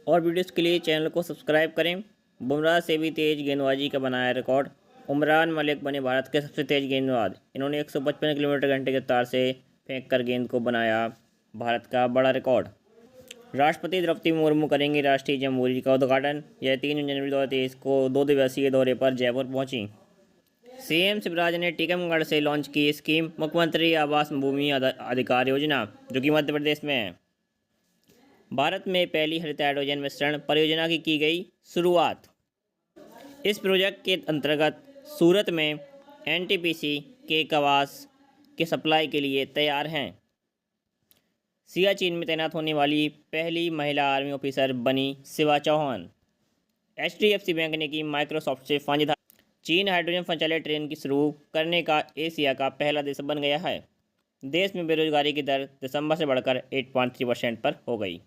और वीडियोस के लिए चैनल को सब्सक्राइब करें। बुमराह से भी तेज गेंदबाजी का बनाया रिकॉर्ड। उमरान मलिक बने भारत के सबसे तेज गेंदबाज। इन्होंने 155 किलोमीटर घंटे की रफ्तार से फेंक कर गेंद को बनाया भारत का बड़ा रिकॉर्ड। राष्ट्रपति द्रौपदी मुर्मू करेंगी राष्ट्रीय जमहूरी का उद्घाटन। यह 3 जनवरी 2023 को 2 दिवसीय दौरे पर जयपुर पहुंची। सीएम शिवराज ने टीकमगढ़ से लॉन्च की स्कीम मुख्यमंत्री आवास भूमि अधिकार योजना, जो कि मध्य प्रदेश में है। भारत में पहली हरित हाइड्रोजन मिश्रण परियोजना की गई शुरुआत। इस प्रोजेक्ट के अंतर्गत सूरत में एनटीपीसी के कवास के सप्लाई के लिए तैयार हैं। सियाचिन में तैनात होने वाली पहली महिला आर्मी ऑफिसर बनी शिवा चौहान। एचडीएफसी बैंक ने की माइक्रोसॉफ्ट से साझेदारी। चीन हाइड्रोजन संचालित ट्रेन की शुरू करने का एशिया का पहला देश बन गया है। देश में बेरोजगारी की दर दिसंबर से बढ़कर 8.3% पर हो गई।